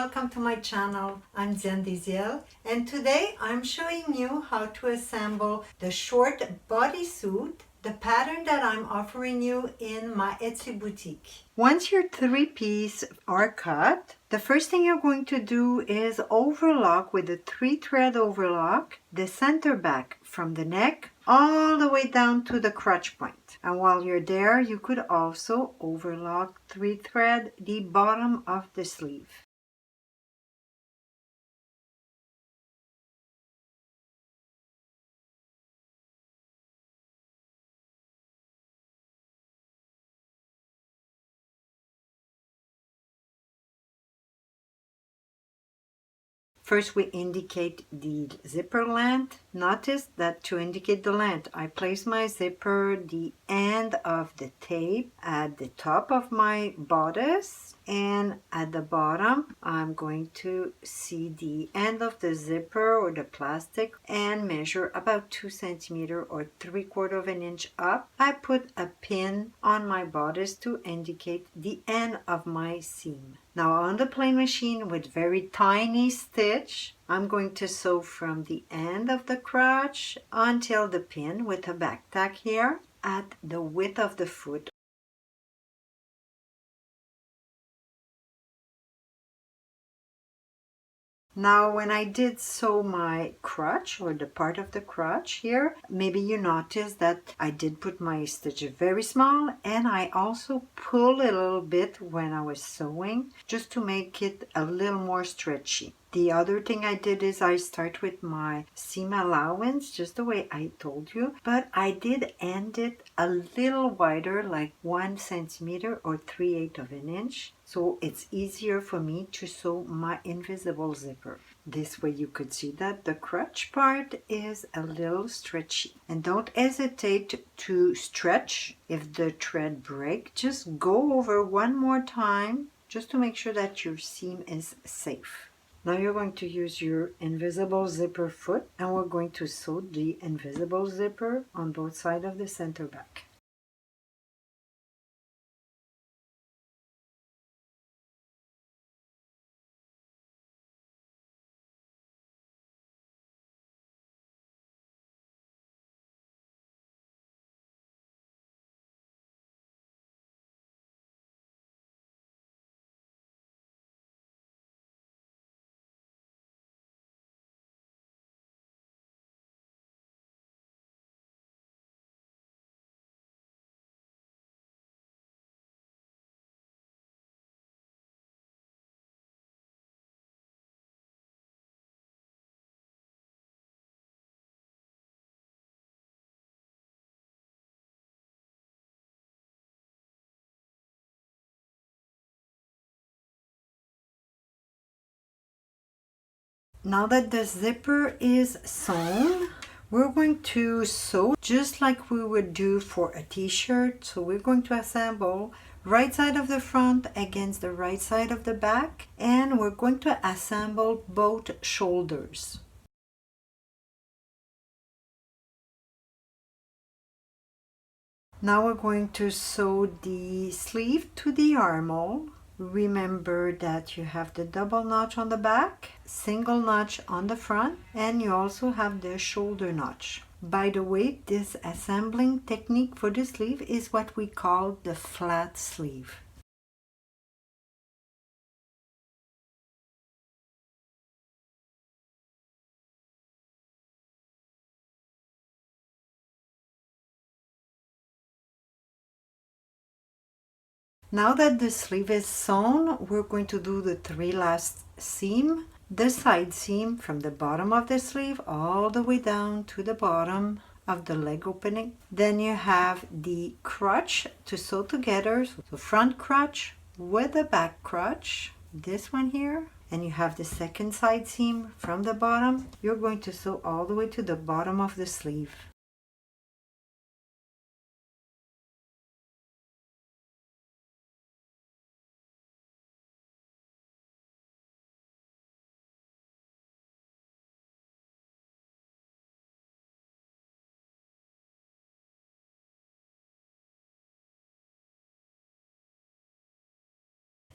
welcome to my channel. I'm Deziel and today I'm showing you how to assemble the short bodysuit, the pattern that I'm offering you in my Etsy boutique. Once your 3-piece are cut, the first thing you're going to do is overlock with a 3-thread overlock the center back from the neck all the way down to the crotch point. And while you're there, you could also overlock 3-thread the bottom of the sleeve. First, we indicate the zipper length. Notice that to indicate the length, I place my zipper the end of the tape at the top of my bodice, and at the bottom, I'm going to see the end of the zipper or the plastic and measure about 2 centimeters or 3/4 of an inch up. I put a pin on my bodice to indicate the end of my seam. Now on the plain machine with very tiny stitch, I'm going to sew from the end of the crotch until the pin with a back tack here at the width of the foot. Now when I did sew my crotch or the part of the crotch here, maybe you noticed that I did put my stitch very small and I also pull a little bit when I was sewing just to make it a little more stretchy. The other thing I did is I start with my seam allowance just the way I told you, but I did end it a little wider, like 1 centimeter or 3/8 of an inch, so it's easier for me to sew my invisible zipper. This way you could see that the crotch part is a little stretchy. And don't hesitate to stretch if the thread breaks. Just go over one more time just to make sure that your seam is safe. Now you're going to use your invisible zipper foot and we're going to sew the invisible zipper on both sides of the center back. Now that the zipper is sewn, we're going to sew just like we would do for a t-shirt. So we're going to assemble right side of the front against the right side of the back, and we're going to assemble both shoulders. Now we're going to sew the sleeve to the armhole. Remember that you have the double notch on the back, single notch on the front, and you also have the shoulder notch. By the way, this assembling technique for the sleeve is what we call the flat sleeve. Now that the sleeve is sewn, we're going to do the 3 last seam. The side seam from the bottom of the sleeve all the way down to the bottom of the leg opening. Then you have the crotch to sew together, so the front crotch with the back crotch, this one here. And you have the second side seam from the bottom. You're going to sew all the way to the bottom of the sleeve.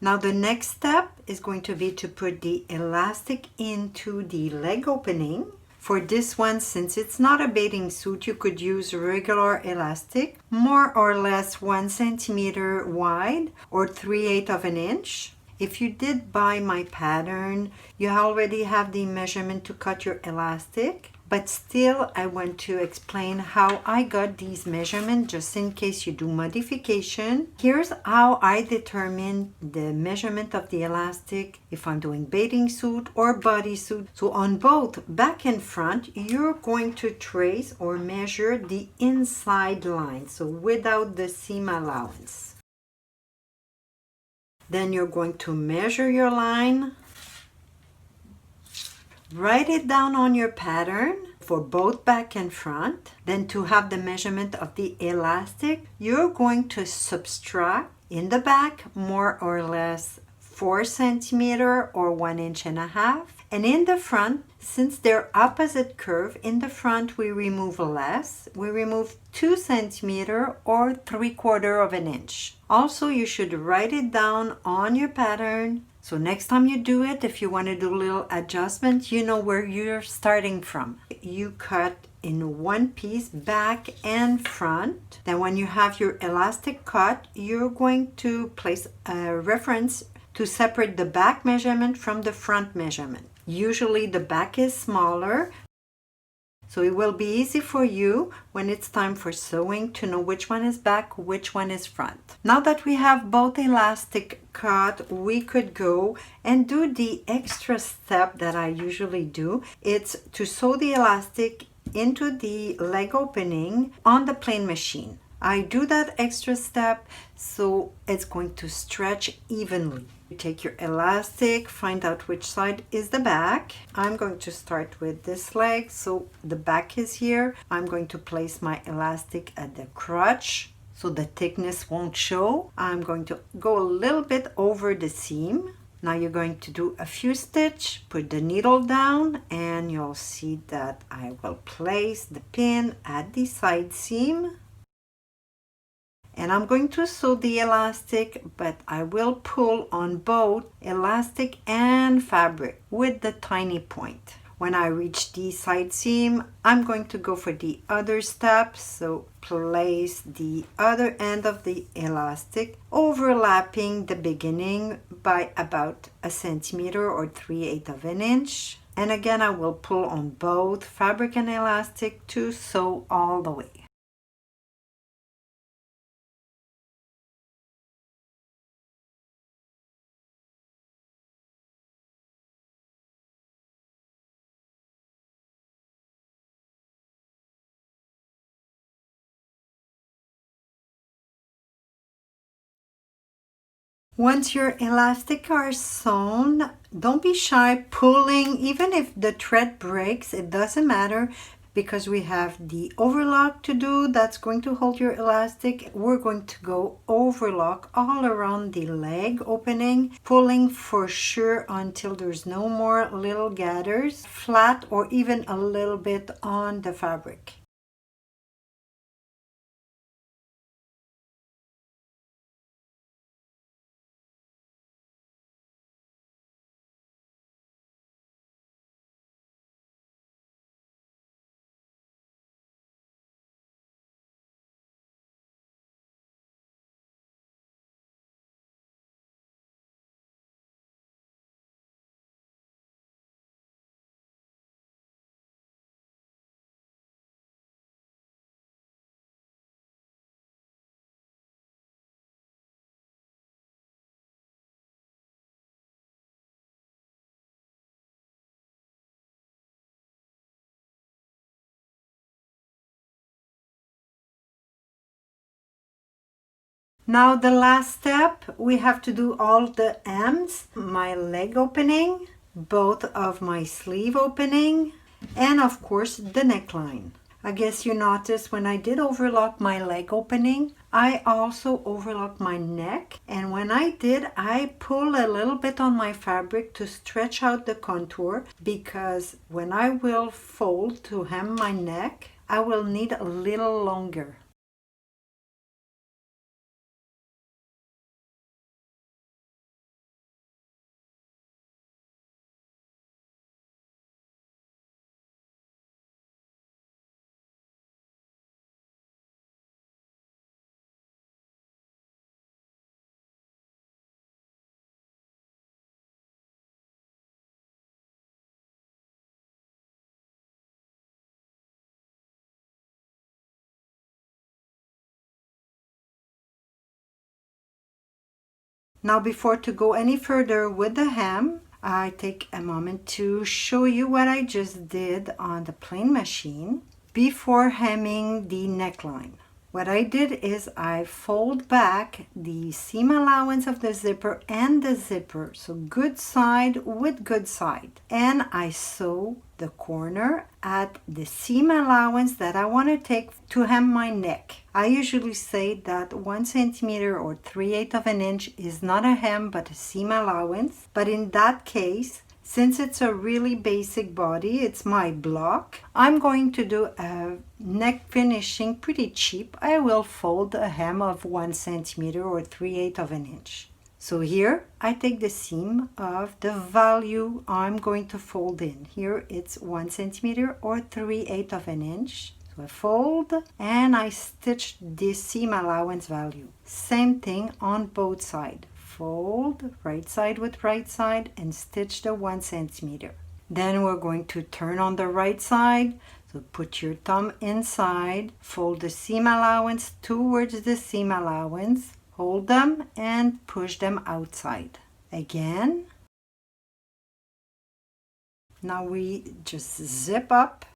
Now the next step is going to be to put the elastic into the leg opening. For this one, since it's not a bathing suit, you could use regular elastic, more or less 1 centimeter wide or 3/8 of an inch. If you did buy my pattern, you already have the measurement to cut your elastic. But still, I want to explain how I got these measurements just in case you do modification. Here's how I determine the measurement of the elastic if I'm doing bathing suit or bodysuit. So on both back and front, you're going to trace or measure the inside line, so without the seam allowance. Then you're going to measure your line. Write it down on your pattern for both back and front. Then to have the measurement of the elastic, you're going to subtract in the back more or less 4 centimeter or 1.5 inches. And in the front, since they're opposite curve, in the front we remove less. We remove 2 centimeter or 3/4 inch. Also, you should write it down on your pattern. So next time you do it, if you want to do a little adjustment, you know where you're starting from. You cut in one piece, back and front. Then when you have your elastic cut, you're going to place a reference to separate the back measurement from the front measurement. Usually the back is smaller, so it will be easy for you when it's time for sewing to know which one is back, which one is front. Now that we have both elastic cut, we could go and do the extra step that I usually do. It's to sew the elastic into the leg opening on the plain machine. I do that extra step so it's going to stretch evenly. You take your elastic, find out which side is the back. I'm going to start with this leg, so the back is here. I'm going to place my elastic at the crotch so the thickness won't show. I'm going to go a little bit over the seam. Now you're going to do a few stitches, put the needle down, and you'll see that I will place the pin at the side seam. And I'm going to sew the elastic, but I will pull on both elastic and fabric with the tiny point. When I reach the side seam, I'm going to go for the other step. So place the other end of the elastic, overlapping the beginning by about 1 centimeter or 3/8 inch. And again, I will pull on both fabric and elastic to sew all the way. Once your elastic are sewn, don't be shy pulling. Even if the thread breaks, it doesn't matter because we have the overlock to do. That's going to hold your elastic. We're going to go overlock all around the leg opening, pulling for sure until there's no more little gathers, flat or even a little bit on the fabric. Now the last step, we have to do all the M's, my leg opening, both of my sleeve opening, and of course the neckline. I guess you noticed when I did overlock my leg opening, I also overlocked my neck. And when I did, I pulled a little bit on my fabric to stretch out the contour, because when I will fold to hem my neck, I will need a little longer. Now before to go any further with the hem, I take a moment to show you what I just did on the plain machine before hemming the neckline. What I did is I fold back the seam allowance of the zipper and the zipper, so good side with good side. And I sew the corner at the seam allowance that I want to take to hem my neck. I usually say that 1 centimeter or 3/8 of an inch is not a hem but a seam allowance. But in that case, since it's a really basic body, it's my block, I'm going to do a neck finishing pretty cheap. I will fold a hem of 1 centimeter or 3/8 of an inch. So here I take the seam of the value I'm going to fold in. Here it's 1 centimeter or 3/8 of an inch. So I fold and I stitch the seam allowance value. Same thing on both sides. Fold right side with right side and stitch the 1 centimeter. Then we're going to turn on the right side. So put your thumb inside, fold the seam allowance towards the seam allowance, hold them and push them outside. Again. Now we just zip up.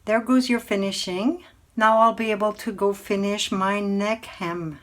There goes your finishing. Now I'll be able to go finish my neck hem.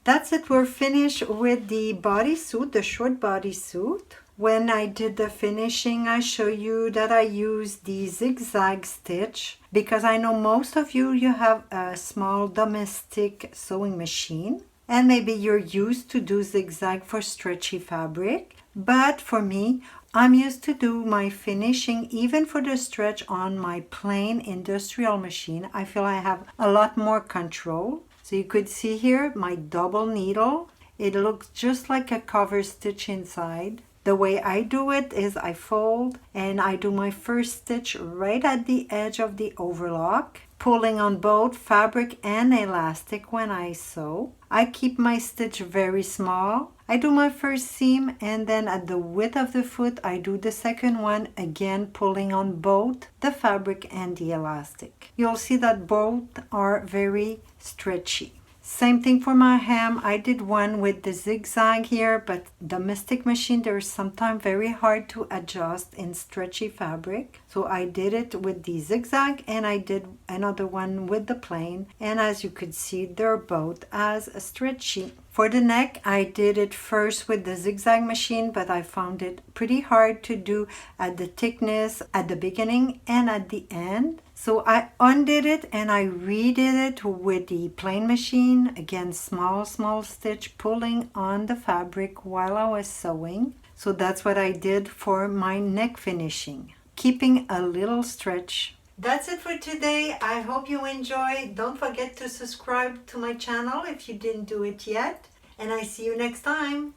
That's it, we're finished with the bodysuit, the short bodysuit. When I did the finishing, I show you that I used the zigzag stitch because I know most of you have a small domestic sewing machine and maybe you're used to do zigzag for stretchy fabric. But for me, I'm used to do my finishing even for the stretch on my plain industrial machine. I feel I have a lot more control. So you could see here my double needle. It looks just like a cover stitch inside. The way I do it is I fold and I do my first stitch right at the edge of the overlock, pulling on both fabric and elastic when I sew. I keep my stitch very small. I do my first seam and then at the width of the foot I do the second one, again pulling on both the fabric and the elastic. You'll see that both are very stretchy. Same thing for my hem. I did one with the zigzag here, but domestic machine, they're sometimes very hard to adjust in stretchy fabric. So I did it with the zigzag and I did another one with the plain. And as you could see, they're both as stretchy. For the neck, I did it first with the zigzag machine, but I found it pretty hard to do at the thickness at the beginning and at the end. So I undid it and I redid it with the plain machine. Again, small stitch pulling on the fabric while I was sewing. So that's what I did for my neck finishing, keeping a little stretch. That's it for today. I hope you enjoyed. Don't forget to subscribe to my channel if you didn't do it yet. And I see you next time.